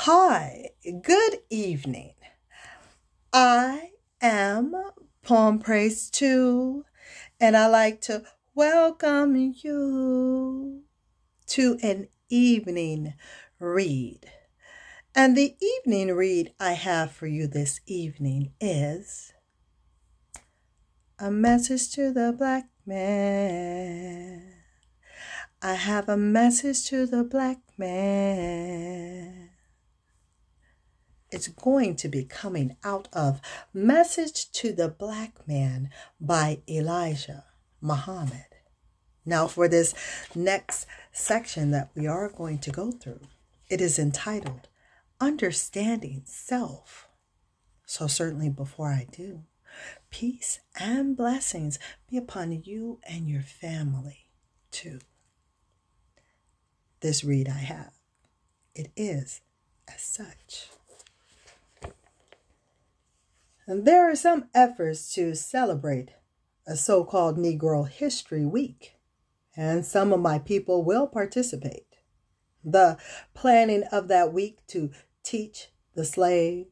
Hi, good evening. I am Poem Praise 2, and I like to welcome you to an evening read. And the evening read I have for you this evening is A Message to the Black Man. I have a message to the black man. It's going to be coming out of Message to the Black Man by Elijah Muhammad. Now for this next section that we are going to go through, it is entitled Understanding Self. So certainly before I do, peace and blessings be upon you and your family too. This read I have, it is as such. And there are some efforts to celebrate a so-called Negro History Week, and some of my people will participate. The planning of that week to teach the slave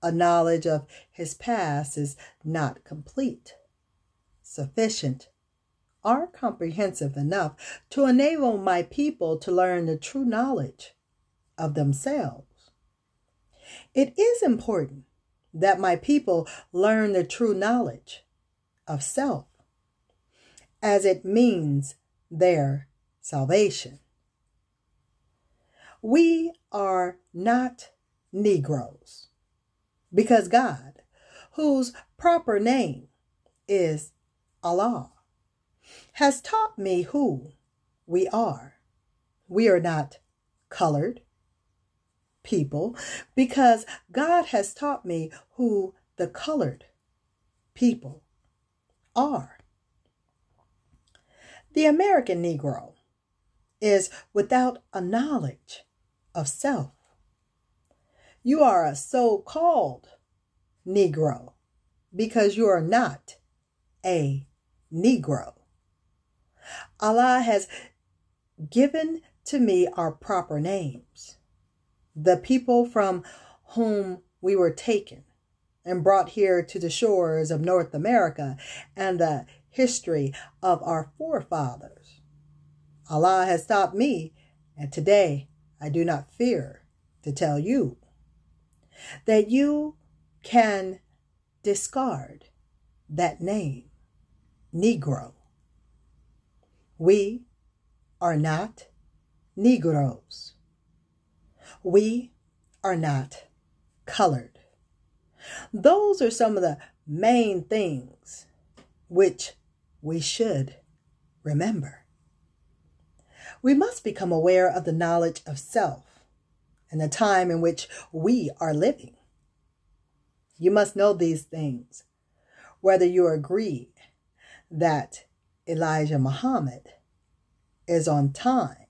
a knowledge of his past is not complete, sufficient, or comprehensive enough to enable my people to learn the true knowledge of themselves. It is important that my people learn the true knowledge of self, as it means their salvation. We are not Negroes because God, whose proper name is Allah, has taught me who we are. We are not colored people because God has taught me who the colored people are. The American Negro is without a knowledge of self. You are a so-called Negro because you are not a Negro. Allah has given to me our proper names, the people from whom we were taken and brought here to the shores of North America, and the history of our forefathers. Allah has taught me, and today I do not fear to tell you, that you can discard that name, Negro. We are not Negroes. We are not colored. Those are some of the main things which we should remember. We must become aware of the knowledge of self and the time in which we are living. You must know these things, whether you agree that Elijah Muhammad is on time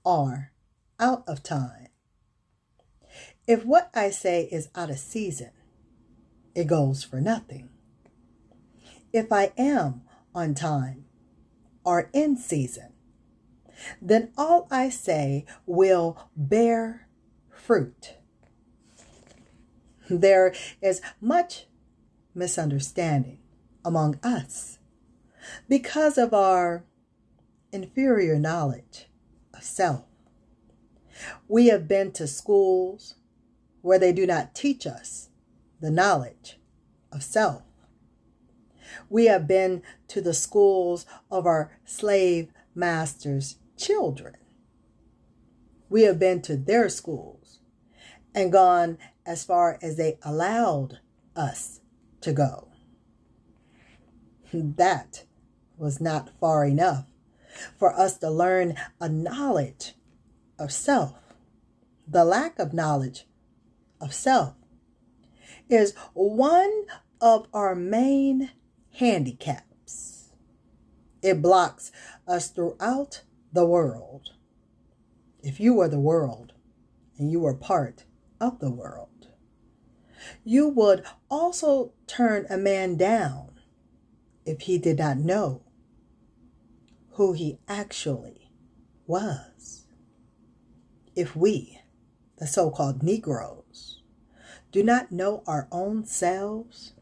or out of time. If what I say is out of season, it goes for nothing. If I am on time or in season, then all I say will bear fruit. There is much misunderstanding among us because of our inferior knowledge of self. We have been to schools where they do not teach us the knowledge of self. We have been to the schools of our slave masters' children. We have been to their schools and gone as far as they allowed us to go. That was not far enough for us to learn a knowledge of self. The lack of knowledge of self is one of our main handicaps. It blocks us throughout the world. If you were the world and you were part of the world, you would also turn a man down if he did not know who he actually was. If we, the so-called Negroes, do not know our own selves,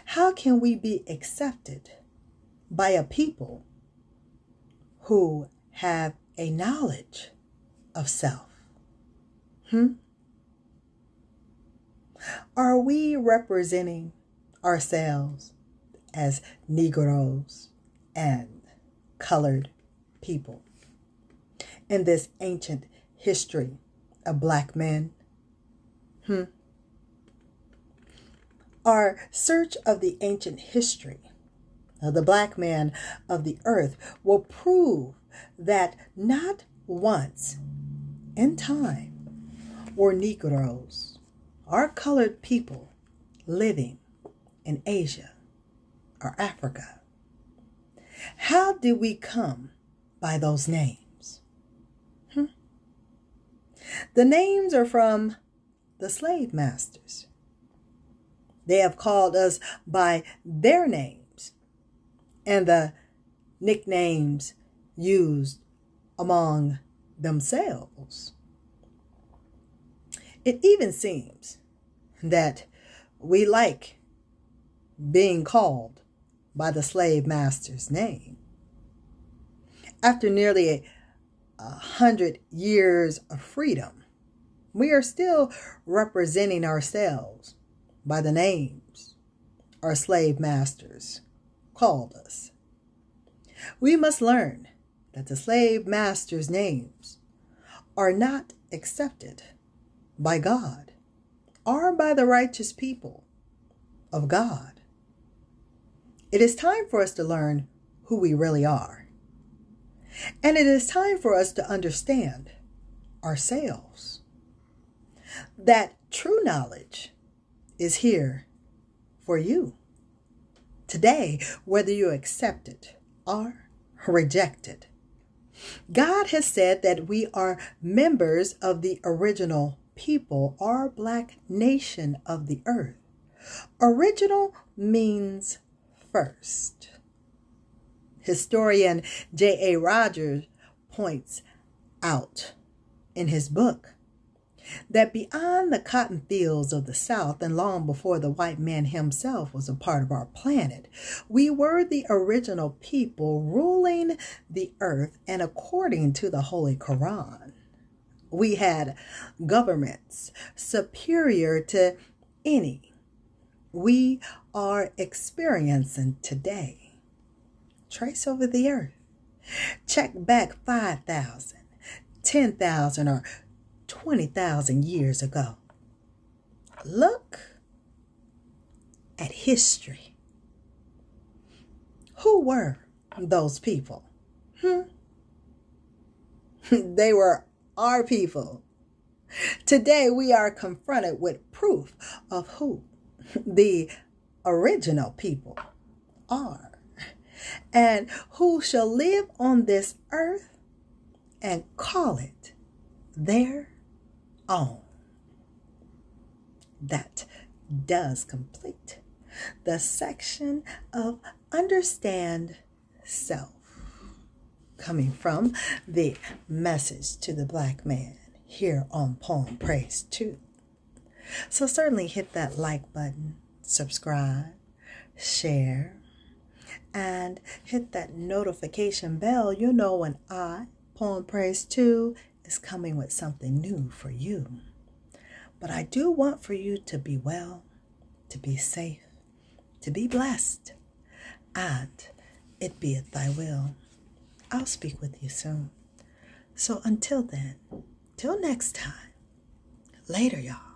how can we be accepted by a people who have a knowledge of self? Are we representing ourselves as Negroes and colored people in this ancient history of black men? Our search of the ancient history of the black man of the earth will prove that not once in time were Negroes or colored people living in Asia or Africa. How did we come by those names? The names are from the slave masters. They have called us by their names and the nicknames used among themselves. It even seems that we like being called by the slave master's name. After nearly 100 years of freedom, we are still representing ourselves by the names our slave masters called us. We must learn that the slave masters' names are not accepted by God or by the righteous people of God. It is time for us to learn who we really are. And it is time for us to understand ourselves. That true knowledge is here for you today, whether you accept it or reject it. God has said that we are members of the original people or black nation of the earth. Original means first. Historian J.A. Rogers points out in his book that beyond the cotton fields of the South and long before the white man himself was a part of our planet, we were the original people ruling the earth, and according to the Holy Quran, we had governments superior to any we are experiencing today. Trace over the earth. Check back 5,000, 10,000, or 20,000 years ago. Look at history. Who were those people? They were our people. Today we are confronted with proof of who the original people are and who shall live on this earth and call it their own. That does complete the section of Understand Self, coming from the Message to the Black Man here on Poem Praise 2. So certainly hit that like button, subscribe, share, and hit that notification bell. You'll know when I, Poem Praise 2, is coming with something new for you. But I do want for you to be well, to be safe, to be blessed, and it beeth thy will. I'll speak with you soon. So until then, till next time, later, y'all.